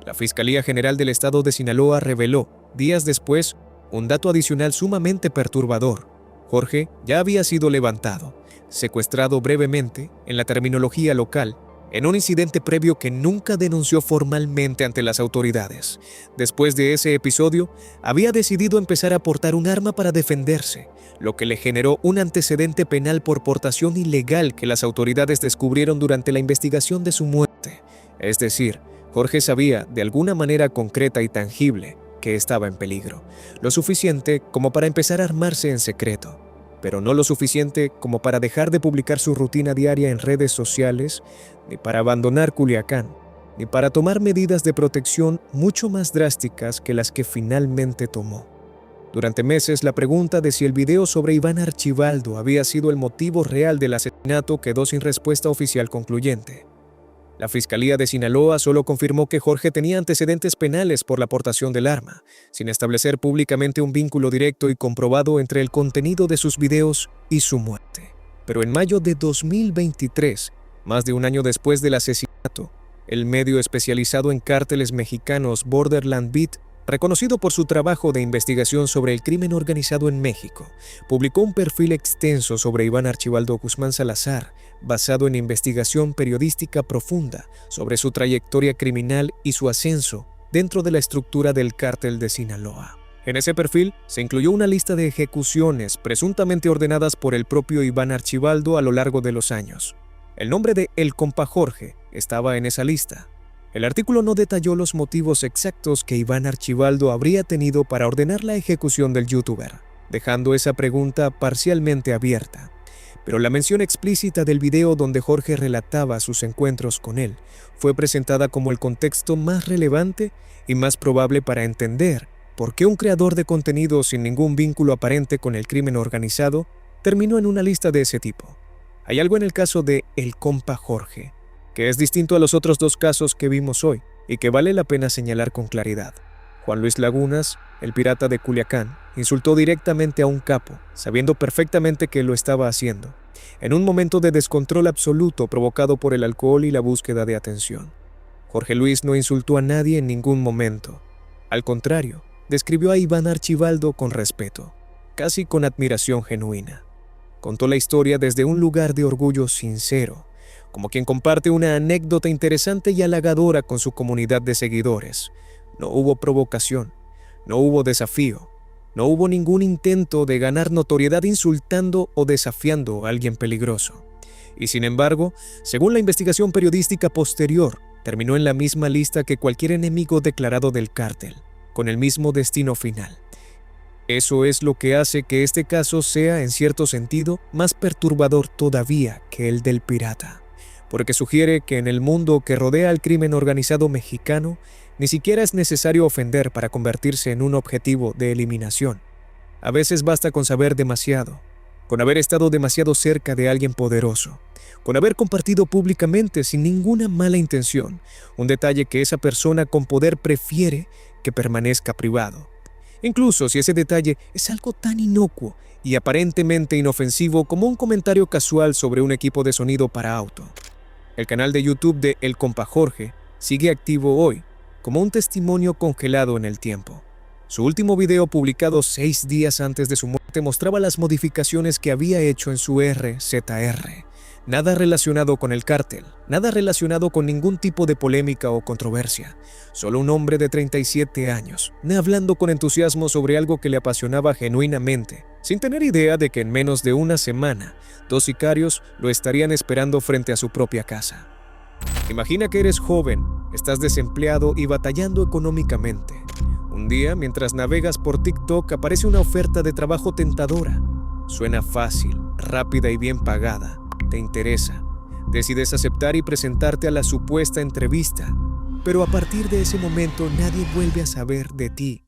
La Fiscalía General del Estado de Sinaloa reveló, días después, un dato adicional sumamente perturbador. Jorge ya había sido levantado, secuestrado brevemente, en la terminología local, en un incidente previo que nunca denunció formalmente ante las autoridades. Después de ese episodio, había decidido empezar a portar un arma para defenderse, lo que le generó un antecedente penal por portación ilegal que las autoridades descubrieron durante la investigación de su muerte. Es decir, Jorge sabía, de alguna manera concreta y tangible, que estaba en peligro, lo suficiente como para empezar a armarse en secreto, pero no lo suficiente como para dejar de publicar su rutina diaria en redes sociales, ni para abandonar Culiacán, ni para tomar medidas de protección mucho más drásticas que las que finalmente tomó. Durante meses, la pregunta de si el video sobre Iván Archibaldo había sido el motivo real del asesinato quedó sin respuesta oficial concluyente. La Fiscalía de Sinaloa solo confirmó que Jorge tenía antecedentes penales por la portación del arma, sin establecer públicamente un vínculo directo y comprobado entre el contenido de sus videos y su muerte. Pero en mayo de 2023, más de un año después del asesinato, el medio especializado en cárteles mexicanos Borderland Beat, reconocido por su trabajo de investigación sobre el crimen organizado en México, publicó un perfil extenso sobre Iván Archibaldo Guzmán Salazar, basado en investigación periodística profunda sobre su trayectoria criminal y su ascenso dentro de la estructura del cártel de Sinaloa. En ese perfil se incluyó una lista de ejecuciones presuntamente ordenadas por el propio Iván Archibaldo a lo largo de los años. El nombre de El Compa Jorge estaba en esa lista. El artículo no detalló los motivos exactos que Iván Archibaldo habría tenido para ordenar la ejecución del youtuber, dejando esa pregunta parcialmente abierta. Pero la mención explícita del video donde Jorge relataba sus encuentros con él fue presentada como el contexto más relevante y más probable para entender por qué un creador de contenido sin ningún vínculo aparente con el crimen organizado terminó en una lista de ese tipo. Hay algo en el caso de El Compa Jorge que es distinto a los otros dos casos que vimos hoy y que vale la pena señalar con claridad. Juan Luis Lagunas, el pirata de Culiacán, insultó directamente a un capo, sabiendo perfectamente que lo estaba haciendo, en un momento de descontrol absoluto provocado por el alcohol y la búsqueda de atención. Jorge Luis no insultó a nadie en ningún momento. Al contrario, describió a Iván Archibaldo con respeto, casi con admiración genuina. Contó la historia desde un lugar de orgullo sincero, como quien comparte una anécdota interesante y halagadora con su comunidad de seguidores. No hubo provocación, no hubo desafío, no hubo ningún intento de ganar notoriedad insultando o desafiando a alguien peligroso. Y sin embargo, según la investigación periodística posterior, terminó en la misma lista que cualquier enemigo declarado del cártel, con el mismo destino final. Eso es lo que hace que este caso sea, en cierto sentido, más perturbador todavía que el del pirata, porque sugiere que en el mundo que rodea al crimen organizado mexicano, ni siquiera es necesario ofender para convertirse en un objetivo de eliminación. A veces basta con saber demasiado, con haber estado demasiado cerca de alguien poderoso, con haber compartido públicamente sin ninguna mala intención un detalle que esa persona con poder prefiere que permanezca privado. Incluso si ese detalle es algo tan inocuo y aparentemente inofensivo como un comentario casual sobre un equipo de sonido para auto. El canal de YouTube de El Compa Jorge sigue activo hoy, como un testimonio congelado en el tiempo. Su último video, publicado 6 días antes de su muerte, mostraba las modificaciones que había hecho en su RZR. Nada relacionado con el cártel, nada relacionado con ningún tipo de polémica o controversia. Solo un hombre de 37 años, hablando con entusiasmo sobre algo que le apasionaba genuinamente, sin tener idea de que en menos de una semana, 2 sicarios lo estarían esperando frente a su propia casa. Imagina que eres joven, estás desempleado y batallando económicamente. Un día, mientras navegas por TikTok, aparece una oferta de trabajo tentadora. Suena fácil, rápida y bien pagada. Te interesa. Decides aceptar y presentarte a la supuesta entrevista. Pero a partir de ese momento nadie vuelve a saber de ti.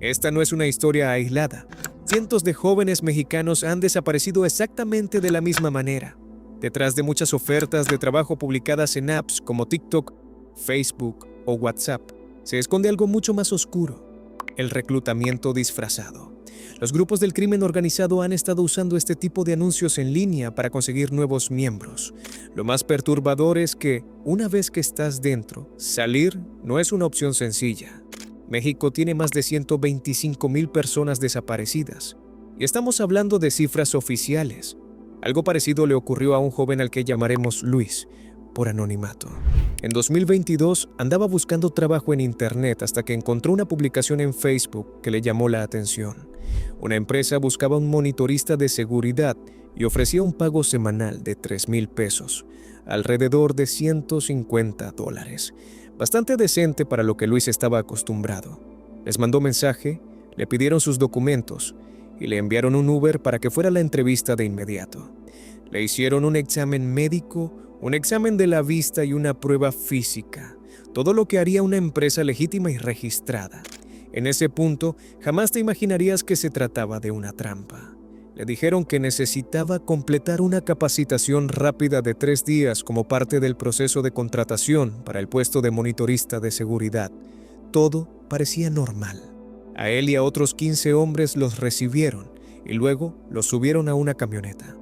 Esta no es una historia aislada. Cientos de jóvenes mexicanos han desaparecido exactamente de la misma manera. Detrás de muchas ofertas de trabajo publicadas en apps como TikTok, Facebook o WhatsApp, se esconde algo mucho más oscuro: el reclutamiento disfrazado. Los grupos del crimen organizado han estado usando este tipo de anuncios en línea para conseguir nuevos miembros. Lo más perturbador es que, una vez que estás dentro, salir no es una opción sencilla. México tiene más de 125,000 personas desaparecidas, y estamos hablando de cifras oficiales. Algo parecido le ocurrió a un joven al que llamaremos Luis, por anonimato. En 2022 andaba buscando trabajo en internet hasta que encontró una publicación en Facebook que le llamó la atención. Una empresa buscaba un monitorista de seguridad y ofrecía un pago semanal de 3,000 pesos, alrededor de $150, bastante decente para lo que Luis estaba acostumbrado. Les mandó mensaje, le pidieron sus documentos y le enviaron un Uber para que fuera a la entrevista de inmediato. Le hicieron un examen médico, un examen de la vista y una prueba física, todo lo que haría una empresa legítima y registrada. En ese punto, jamás te imaginarías que se trataba de una trampa. Le dijeron que necesitaba completar una capacitación rápida de 3 días como parte del proceso de contratación para el puesto de monitorista de seguridad. Todo parecía normal. A él y a otros 15 hombres los recibieron y luego los subieron a una camioneta.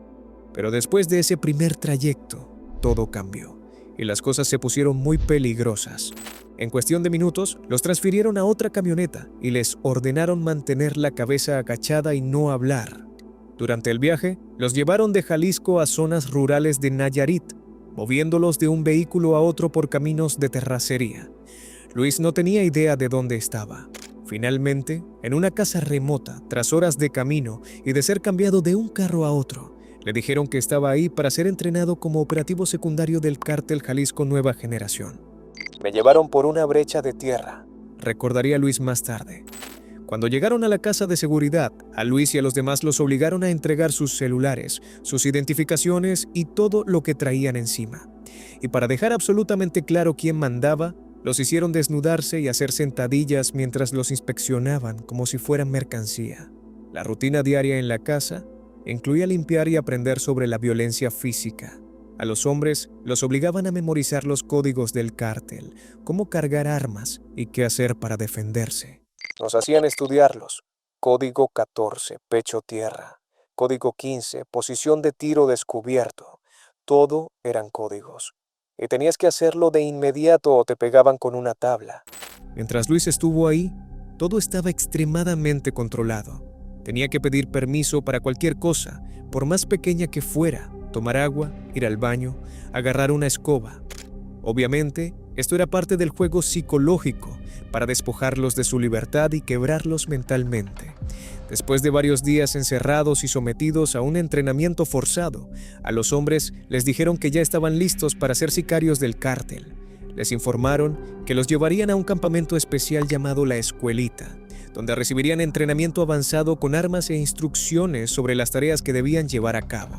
Pero después de ese primer trayecto, todo cambió y las cosas se pusieron muy peligrosas. En cuestión de minutos, los transfirieron a otra camioneta y les ordenaron mantener la cabeza agachada y no hablar. Durante el viaje, los llevaron de Jalisco a zonas rurales de Nayarit, moviéndolos de un vehículo a otro por caminos de terracería. Luis no tenía idea de dónde estaba. Finalmente, en una casa remota, tras horas de camino y de ser cambiado de un carro a otro, le dijeron que estaba ahí para ser entrenado como operativo secundario del cártel Jalisco Nueva Generación. Me llevaron por una brecha de tierra, recordaría Luis más tarde. Cuando llegaron a la casa de seguridad, a Luis y a los demás los obligaron a entregar sus celulares, sus identificaciones y todo lo que traían encima. Y para dejar absolutamente claro quién mandaba, los hicieron desnudarse y hacer sentadillas mientras los inspeccionaban como si fueran mercancía. La rutina diaria en la casa incluía limpiar y aprender sobre la violencia física. A los hombres los obligaban a memorizar los códigos del cártel, cómo cargar armas y qué hacer para defenderse. Nos hacían estudiarlos. Código 14, pecho tierra. Código 15, posición de tiro descubierto. Todo eran códigos. Y tenías que hacerlo de inmediato o te pegaban con una tabla. Mientras Luis estuvo ahí, todo estaba extremadamente controlado. Tenía que pedir permiso para cualquier cosa, por más pequeña que fuera, tomar agua, ir al baño, agarrar una escoba. Obviamente, esto era parte del juego psicológico para despojarlos de su libertad y quebrarlos mentalmente. Después de varios días encerrados y sometidos a un entrenamiento forzado, a los hombres les dijeron que ya estaban listos para ser sicarios del cártel. Les informaron que los llevarían a un campamento especial llamado La Escuelita, donde recibirían entrenamiento avanzado con armas e instrucciones sobre las tareas que debían llevar a cabo.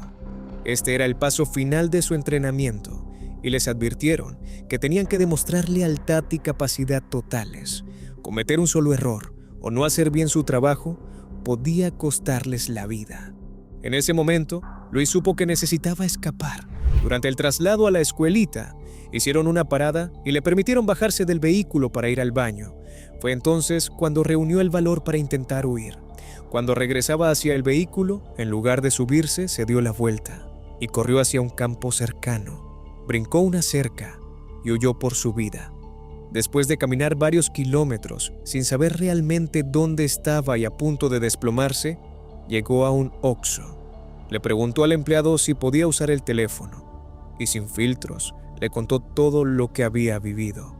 Este era el paso final de su entrenamiento, y les advirtieron que tenían que demostrar lealtad y capacidad totales. Cometer un solo error o no hacer bien su trabajo podía costarles la vida. En ese momento, Luis supo que necesitaba escapar. Durante el traslado a La Escuelita, hicieron una parada y le permitieron bajarse del vehículo para ir al baño. Fue entonces cuando reunió el valor para intentar huir. Cuando regresaba hacia el vehículo, en lugar de subirse, se dio la vuelta y corrió hacia un campo cercano. Brincó una cerca y huyó por su vida. Después de caminar varios kilómetros, sin saber realmente dónde estaba y a punto de desplomarse, llegó a un Oxxo. Le preguntó al empleado si podía usar el teléfono y sin filtros le contó todo lo que había vivido.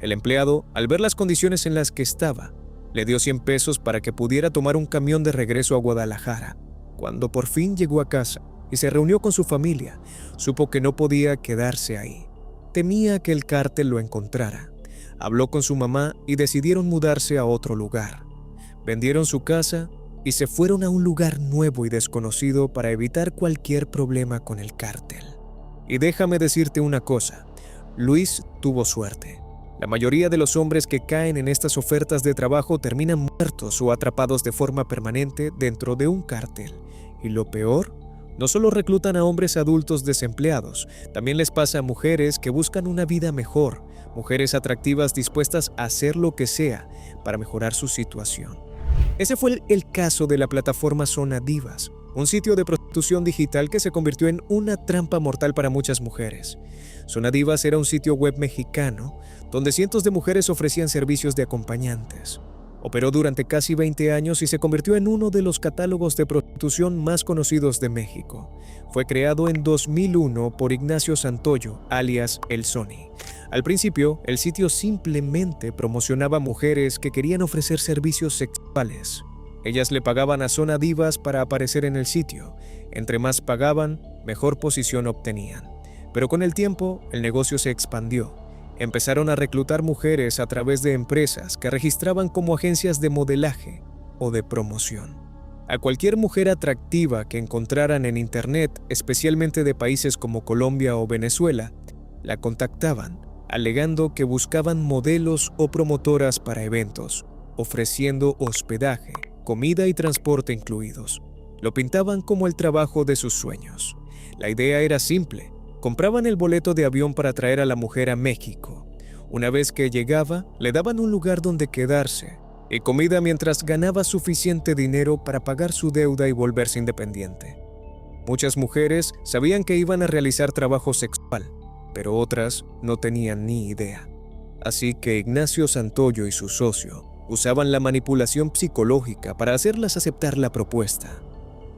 El empleado, al ver las condiciones en las que estaba, le dio 100 pesos para que pudiera tomar un camión de regreso a Guadalajara. Cuando por fin llegó a casa y se reunió con su familia, supo que no podía quedarse ahí. Temía que el cártel lo encontrara. Habló con su mamá y decidieron mudarse a otro lugar. Vendieron su casa y se fueron a un lugar nuevo y desconocido para evitar cualquier problema con el cártel. Y déjame decirte una cosa, Luis tuvo suerte. La mayoría de los hombres que caen en estas ofertas de trabajo terminan muertos o atrapados de forma permanente dentro de un cártel. Y lo peor, no solo reclutan a hombres adultos desempleados, también les pasa a mujeres que buscan una vida mejor, mujeres atractivas dispuestas a hacer lo que sea para mejorar su situación. Ese fue el caso de la plataforma Zona Divas, un sitio de prostitución digital que se convirtió en una trampa mortal para muchas mujeres. Zona Divas era un sitio web mexicano donde cientos de mujeres ofrecían servicios de acompañantes. Operó durante casi 20 años y se convirtió en uno de los catálogos de prostitución más conocidos de México. Fue creado en 2001 por Ignacio Santoyo, alias El Sony. Al principio, el sitio simplemente promocionaba mujeres que querían ofrecer servicios sexuales. Ellas le pagaban a Zona Divas para aparecer en el sitio. Entre más pagaban, mejor posición obtenían. Pero con el tiempo, el negocio se expandió. Empezaron a reclutar mujeres a través de empresas que registraban como agencias de modelaje o de promoción. A cualquier mujer atractiva que encontraran en internet, especialmente de países como Colombia o Venezuela, la contactaban, alegando que buscaban modelos o promotoras para eventos, ofreciendo hospedaje, comida y transporte incluidos. Lo pintaban como el trabajo de sus sueños. La idea era simple. Compraban el boleto de avión para traer a la mujer a México. Una vez que llegaba, le daban un lugar donde quedarse y comida mientras ganaba suficiente dinero para pagar su deuda y volverse independiente. Muchas mujeres sabían que iban a realizar trabajo sexual, pero otras no tenían ni idea. Así que Ignacio Santoyo y su socio usaban la manipulación psicológica para hacerlas aceptar la propuesta.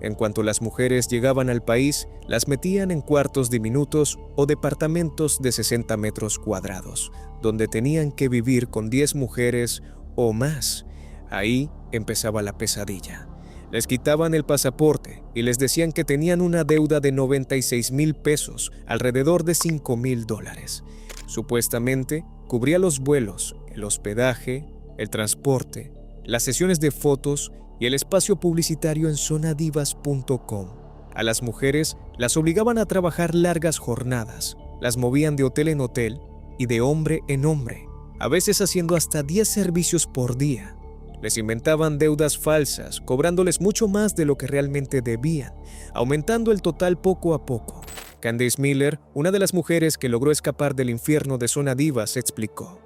En cuanto las mujeres llegaban al país, las metían en cuartos diminutos o departamentos de 60 metros cuadrados, donde tenían que vivir con 10 mujeres o más. Ahí empezaba la pesadilla. Les quitaban el pasaporte y les decían que tenían una deuda de 96,000 pesos, alrededor de $5,000. Supuestamente, cubría los vuelos, el hospedaje, el transporte, las sesiones de fotos y el espacio publicitario en zonadivas.com. A las mujeres las obligaban a trabajar largas jornadas, las movían de hotel en hotel y de hombre en hombre, a veces haciendo hasta 10 servicios por día. Les inventaban deudas falsas, cobrándoles mucho más de lo que realmente debían, aumentando el total poco a poco. Candice Miller, una de las mujeres que logró escapar del infierno de Zona Divas, explicó: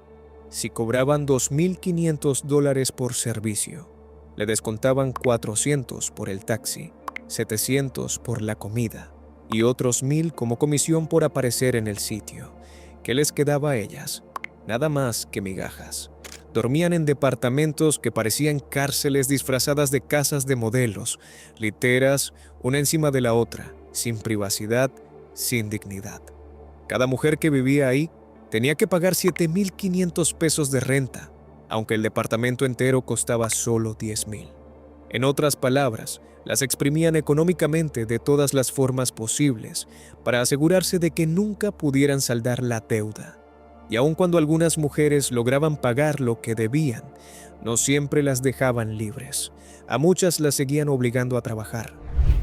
si cobraban $2,500 por servicio, le descontaban 400 por el taxi, 700 por la comida y otros 1,000 como comisión por aparecer en el sitio. ¿Qué les quedaba a ellas? Nada más que migajas. Dormían en departamentos que parecían cárceles disfrazadas de casas de modelos, literas, una encima de la otra, sin privacidad, sin dignidad. Cada mujer que vivía ahí tenía que pagar 7,500 pesos de renta, aunque el departamento entero costaba solo 10,000. En otras palabras, las exprimían económicamente de todas las formas posibles para asegurarse de que nunca pudieran saldar la deuda. Y aun cuando algunas mujeres lograban pagar lo que debían, no siempre las dejaban libres. A muchas las seguían obligando a trabajar.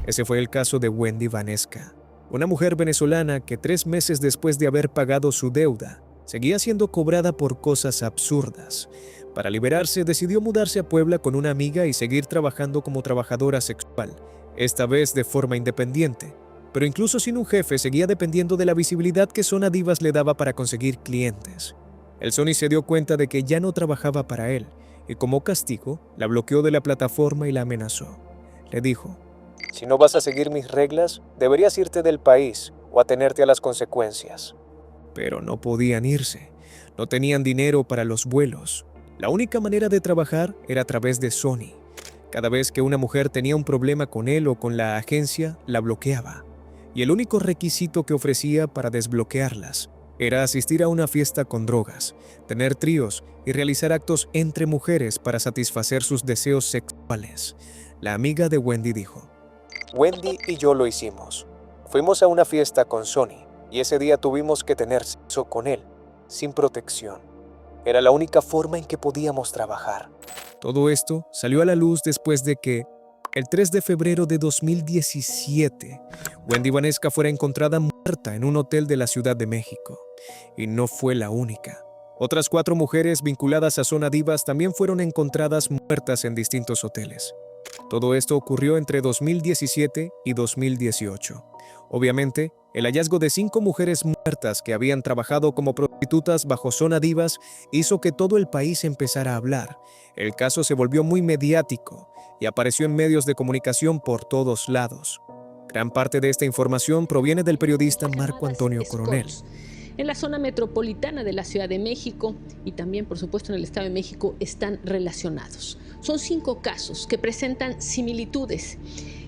Ese fue el caso de Wendy Vanesca, una mujer venezolana que 3 meses después de haber pagado su deuda, seguía siendo cobrada por cosas absurdas. Para liberarse, decidió mudarse a Puebla con una amiga y seguir trabajando como trabajadora sexual, esta vez de forma independiente. Pero incluso sin un jefe, seguía dependiendo de la visibilidad que Zona Divas le daba para conseguir clientes. El Sony se dio cuenta de que ya no trabajaba para él, y como castigo, la bloqueó de la plataforma y la amenazó. Le dijo: si no vas a seguir mis reglas, deberías irte del país o atenerte a las consecuencias. Pero no podían irse. No tenían dinero para los vuelos. La única manera de trabajar era a través de Sony. Cada vez que una mujer tenía un problema con él o con la agencia, la bloqueaba. Y el único requisito que ofrecía para desbloquearlas era asistir a una fiesta con drogas, tener tríos y realizar actos entre mujeres para satisfacer sus deseos sexuales. La amiga de Wendy dijo: Wendy y yo lo hicimos. Fuimos a una fiesta con Sony y ese día tuvimos que tener sexo con él, sin protección. Era la única forma en que podíamos trabajar. Todo esto salió a la luz después de que, el 3 de febrero de 2017, Wendy Vanesca fuera encontrada muerta en un hotel de la Ciudad de México. Y no fue la única. Otras 4 mujeres vinculadas a Zona Divas también fueron encontradas muertas en distintos hoteles. Todo esto ocurrió entre 2017 y 2018. Obviamente, el hallazgo de 5 mujeres muertas que habían trabajado como prostitutas bajo Zona Divas hizo que todo el país empezara a hablar. El caso se volvió muy mediático y apareció en medios de comunicación por todos lados. Gran parte de esta información proviene del periodista Marco Antonio Coronel. en la zona metropolitana de la Ciudad de México y también, por supuesto, en el Estado de México están relacionados. Son 5 casos que presentan similitudes.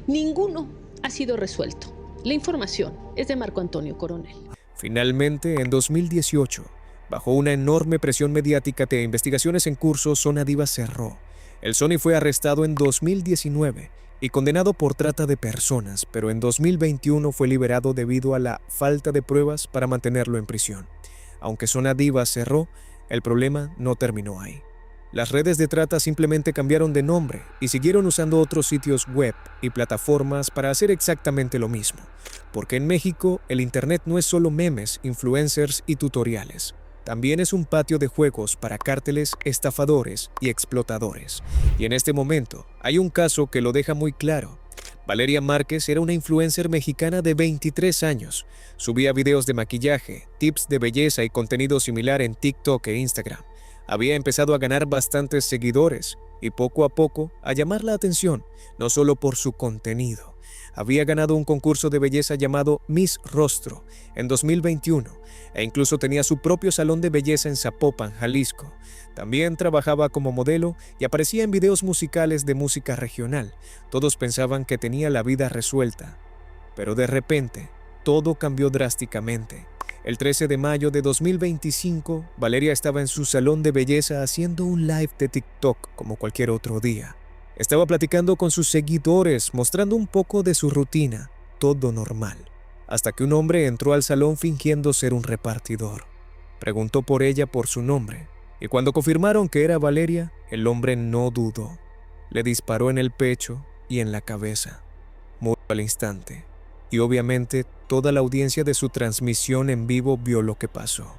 Ninguno ha sido resuelto. La información es de Marco Antonio Coronel. Finalmente, en 2018, bajo una enorme presión mediática de investigaciones en curso, Zona Diva cerró. El Sony fue arrestado en 2019 y condenado por trata de personas, pero en 2021 fue liberado debido a la falta de pruebas para mantenerlo en prisión. Aunque Zona Diva cerró, el problema no terminó ahí. Las redes de trata simplemente cambiaron de nombre y siguieron usando otros sitios web y plataformas para hacer exactamente lo mismo. Porque en México, el Internet no es solo memes, influencers y tutoriales. También es un patio de juegos para cárteles, estafadores y explotadores. Y en este momento, hay un caso que lo deja muy claro. Valeria Márquez era una influencer mexicana de 23 años. Subía videos de maquillaje, tips de belleza y contenido similar en TikTok e Instagram. Había empezado a ganar bastantes seguidores y poco a poco a llamar la atención, no solo por su contenido. Había ganado un concurso de belleza llamado Miss Rostro en 2021 e incluso tenía su propio salón de belleza en Zapopan, Jalisco. También trabajaba como modelo y aparecía en videos musicales de música regional. Todos pensaban que tenía la vida resuelta, pero de repente todo cambió drásticamente. El 13 de mayo de 2025, Valeria estaba en su salón de belleza haciendo un live de TikTok como cualquier otro día. Estaba platicando con sus seguidores, mostrando un poco de su rutina, todo normal, hasta que un hombre entró al salón fingiendo ser un repartidor. Preguntó por ella por su nombre, y cuando confirmaron que era Valeria, el hombre no dudó. Le disparó en el pecho y en la cabeza. Murió al instante. Y obviamente toda la audiencia de su transmisión en vivo vio lo que pasó.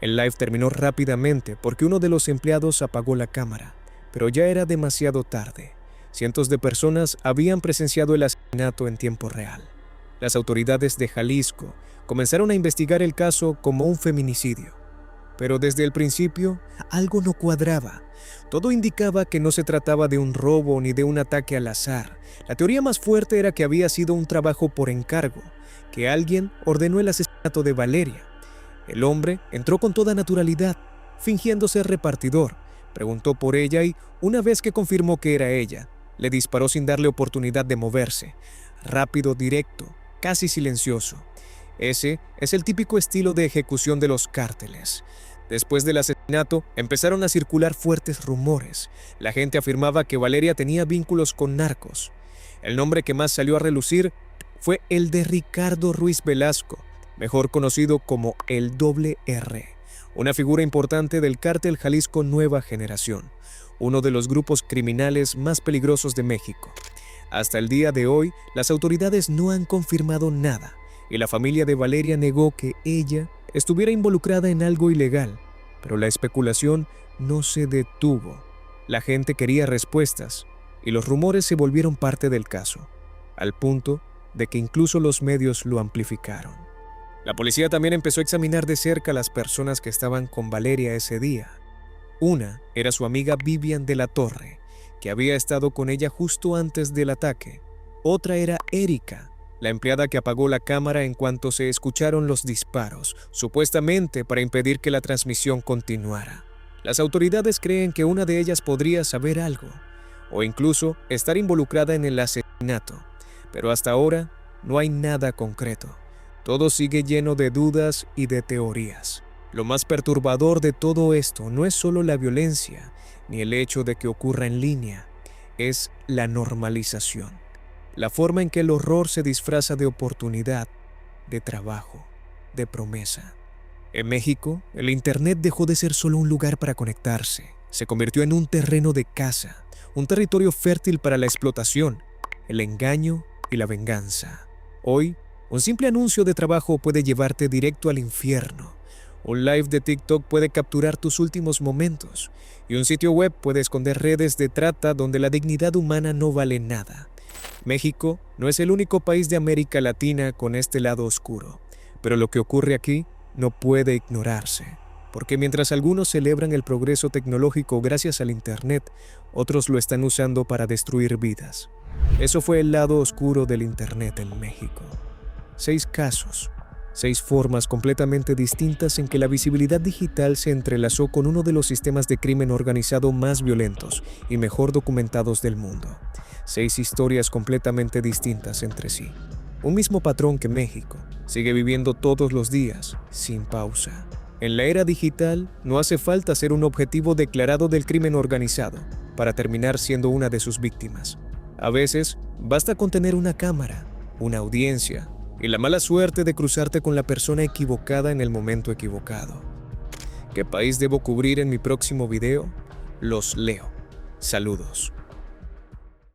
El live terminó rápidamente porque uno de los empleados apagó la cámara, pero ya era demasiado tarde. Cientos de personas habían presenciado el asesinato en tiempo real. Las autoridades de Jalisco comenzaron a investigar el caso como un feminicidio. Pero desde el principio, algo no cuadraba. Todo indicaba que no se trataba de un robo ni de un ataque al azar. La teoría más fuerte era que había sido un trabajo por encargo, que alguien ordenó el asesinato de Valeria. El hombre entró con toda naturalidad, fingiendo ser repartidor. Preguntó por ella y, una vez que confirmó que era ella, le disparó sin darle oportunidad de moverse. Rápido, directo, casi silencioso. Ese es el típico estilo de ejecución de los cárteles. Después del asesinato, empezaron a circular fuertes rumores. La gente afirmaba que Valeria tenía vínculos con narcos. El nombre que más salió a relucir fue el de Ricardo Ruiz Velasco, mejor conocido como el Doble R, una figura importante del cártel Jalisco Nueva Generación, uno de los grupos criminales más peligrosos de México. Hasta el día de hoy, las autoridades no han confirmado nada, y la familia de Valeria negó que ella estuviera involucrada en algo ilegal, pero la especulación no se detuvo. La gente quería respuestas, y los rumores se volvieron parte del caso, al punto de que incluso los medios lo amplificaron. La policía también empezó a examinar de cerca a las personas que estaban con Valeria ese día. Una era su amiga Vivian de la Torre, que había estado con ella justo antes del ataque. Otra era Erika, la empleada que apagó la cámara en cuanto se escucharon los disparos, supuestamente para impedir que la transmisión continuara. Las autoridades creen que una de ellas podría saber algo, o incluso estar involucrada en el asesinato, pero hasta ahora no hay nada concreto. Todo sigue lleno de dudas y de teorías. Lo más perturbador de todo esto no es solo la violencia, ni el hecho de que ocurra en línea, es la normalización. La forma en que el horror se disfraza de oportunidad, de trabajo, de promesa. En México, el Internet dejó de ser solo un lugar para conectarse. Se convirtió en un terreno de caza, un territorio fértil para la explotación, el engaño y la venganza. Hoy, un simple anuncio de trabajo puede llevarte directo al infierno. Un live de TikTok puede capturar tus últimos momentos, y un sitio web puede esconder redes de trata donde la dignidad humana no vale nada. México no es el único país de América Latina con este lado oscuro, pero lo que ocurre aquí no puede ignorarse, porque mientras algunos celebran el progreso tecnológico gracias al Internet, otros lo están usando para destruir vidas. Eso fue el lado oscuro del Internet en México. 6 casos, 6 formas completamente distintas en que la visibilidad digital se entrelazó con uno de los sistemas de crimen organizado más violentos y mejor documentados del mundo. 6 historias completamente distintas entre sí. Un mismo patrón que México sigue viviendo todos los días, sin pausa. En la era digital, no hace falta ser un objetivo declarado del crimen organizado para terminar siendo una de sus víctimas. A veces, basta con tener una cámara, una audiencia y la mala suerte de cruzarte con la persona equivocada en el momento equivocado. ¿Qué país debo cubrir en mi próximo video? Los leo. Saludos.